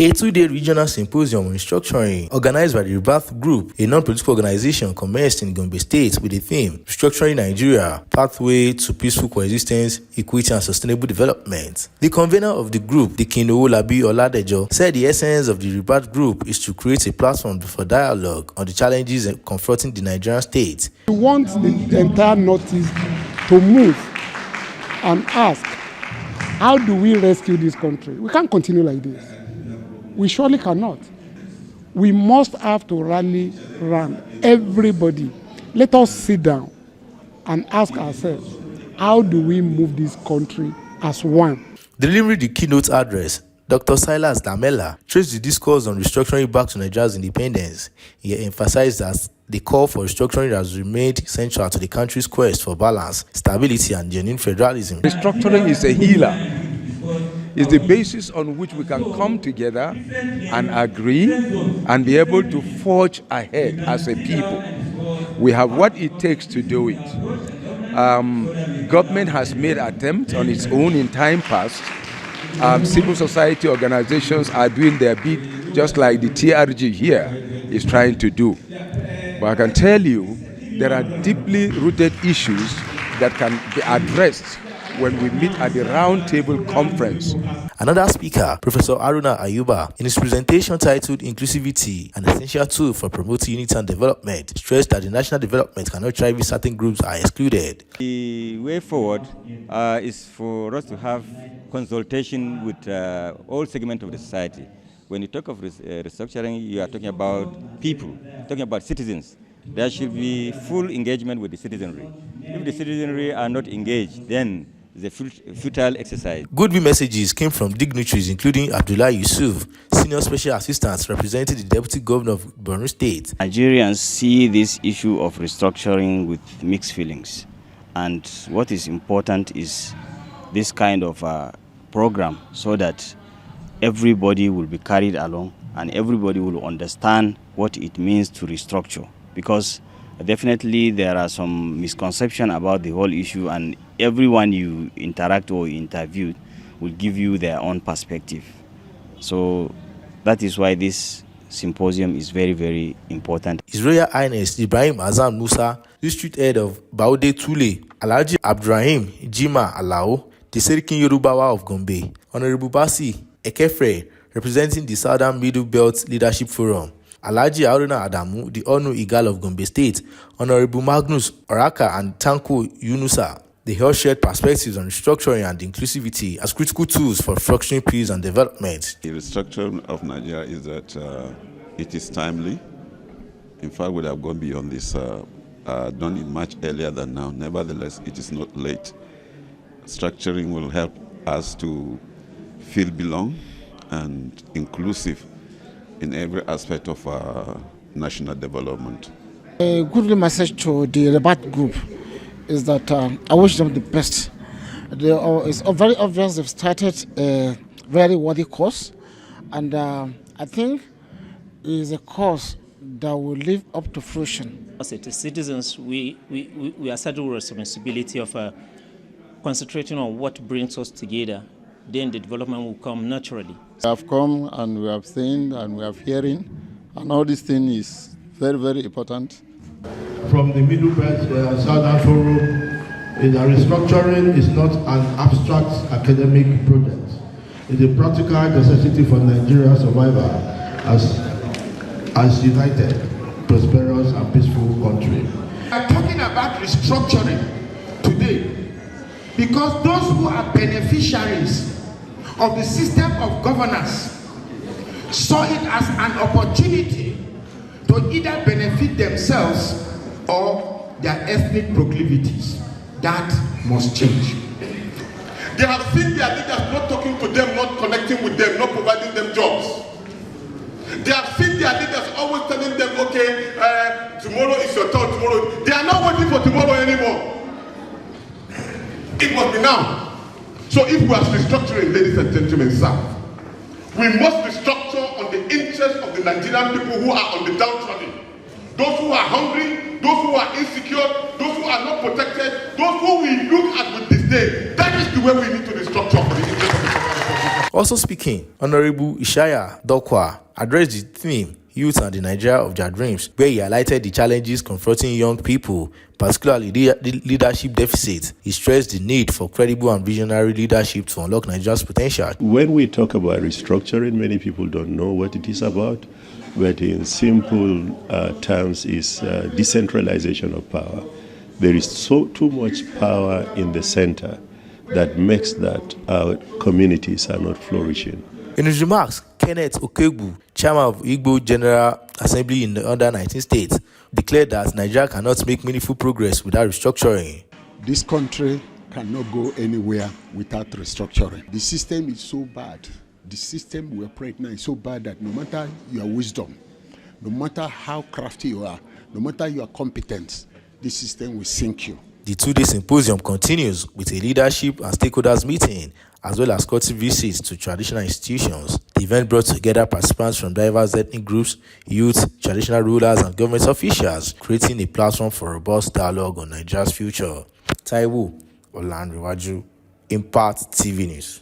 A 2-day regional symposium on restructuring, organized by the Rebirth Group, a non-political organization, commenced in Gombe State with the theme Restructuring Nigeria, Pathway to Peaceful Coexistence, Equity and Sustainable Development. The convener of the group, Dikin Owolabi Oladejo, said the essence of the Rebirth Group is to create a platform for dialogue on the challenges confronting the Nigerian state. We want the entire Northeast to move and ask, how do we rescue this country? We can't continue like this. We surely cannot. We must have to rally around everybody. Let us sit down and ask ourselves, how do we move this country as one? Delivering the keynote address, Dr. Silas Damela traced the discourse on restructuring back to Nigeria's independence. He emphasized that the call for restructuring has remained central to the country's quest for balance, stability, and genuine federalism. Restructuring is a healer. It's the basis on which we can come together and agree and be able to forge ahead as a people. We have what it takes to do it. Government has made attempts on its own in time past. Civil society organizations are doing their bit, just like the TRG here is trying to do. But I can tell you, there are deeply rooted issues that can be addressed when we meet at the roundtable conference. Another speaker, Professor Haruna Ayuba, in his presentation titled Inclusivity, an essential tool for promoting unity and development, stressed that the national development cannot thrive if certain groups are excluded. The way forward is for us to have consultation with all segments of the society. When you talk of restructuring, you are talking about people, talking about citizens. There should be full engagement with the citizenry. If the citizenry are not engaged, then it's a futile exercise. Goodwill messages came from dignitaries including Abdullah Yusuf, Senior Special Assistant representing the Deputy Governor of Borno State. Nigerians see this issue of restructuring with mixed feelings. And what is important is this kind of program so that everybody will be carried along and everybody will understand what it means to restructure. Because definitely there are some misconceptions about the whole issue, and everyone you interact or interview will give you their own perspective. So that is why this symposium is very, very important. His Royal Highness Ibrahim Azam Musa, District Head of Baude Tule, Alhaji Abdurrahim Jima Alao, the Serikin Yorubawa of Gombe, Honorable Basi Ekefre, representing the Southern Middle Belt Leadership Forum, Alhaji Haruna Adamu, the Onu Igal of Gombe State, Honorable Magnus Oraka and Tanko Yunusa. They all shared perspectives on restructuring and inclusivity as critical tools for fostering peace and development. The restructuring of Nigeria is that it is timely. In fact, we would have gone beyond this, done it much earlier than now. Nevertheless, it is not late. Structuring will help us to feel belong and inclusive in every aspect of our national development. A good message to the Rebirth Group is that I wish them the best. It's very obvious they've started a very worthy course, and I think it is a course that will live up to fruition. As citizens, we are saddled with responsibility of concentrating on what brings us together. Then the development will come naturally. We have come and we have seen and we have hearing, and all this thing is very, very important. From the Middle Belt Southern Forum, the restructuring is not an abstract academic project. It's a practical necessity for Nigeria's survival as united, prosperous, and peaceful country. We are talking about restructuring today because those who are beneficiaries of the system of governance saw it as an opportunity to either benefit themselves or their ethnic proclivities. That must change. They have seen their leaders not talking to them, not connecting with them, not providing them jobs. They have seen their leaders always telling them, okay, tomorrow is your turn, tomorrow. They are not waiting for tomorrow anymore. It must be now. So if we are restructuring, ladies and gentlemen, sir, we must restructure on the interest of the Nigerian people who are on the downtrodden. Those who are hungry, those who are insecure, those who are not protected, those who we look at with disdain. That is the way we need to restructure for the interest of the Also speaking, Honorable Ishaya Dokwa addressed the theme Youth and the Nigeria of Their Dreams, where he highlighted the challenges confronting young people, particularly the leadership deficit. He stressed the need for credible and visionary leadership to unlock Nigeria's potential. When we talk about restructuring, many people don't know what it is about, but in simple terms, is decentralization of power. There is too much power in the center that makes that our communities are not flourishing. In his remarks, Kenneth Okegbu, chairman of Igbo General Assembly in the under-19 states, declared that Nigeria cannot make meaningful progress without restructuring. This country cannot go anywhere without restructuring. The system is so bad. The system we operate now is so bad that no matter your wisdom, no matter how crafty you are, no matter your competence, this system will sink you. The two-day symposium continues with a leadership and stakeholders meeting, as well as courtesy visits to traditional institutions. The event brought together participants from diverse ethnic groups, youth, traditional rulers, and government officials, creating a platform for robust dialogue on Nigeria's future. Taiwo Olanrewaju, Impact TV News.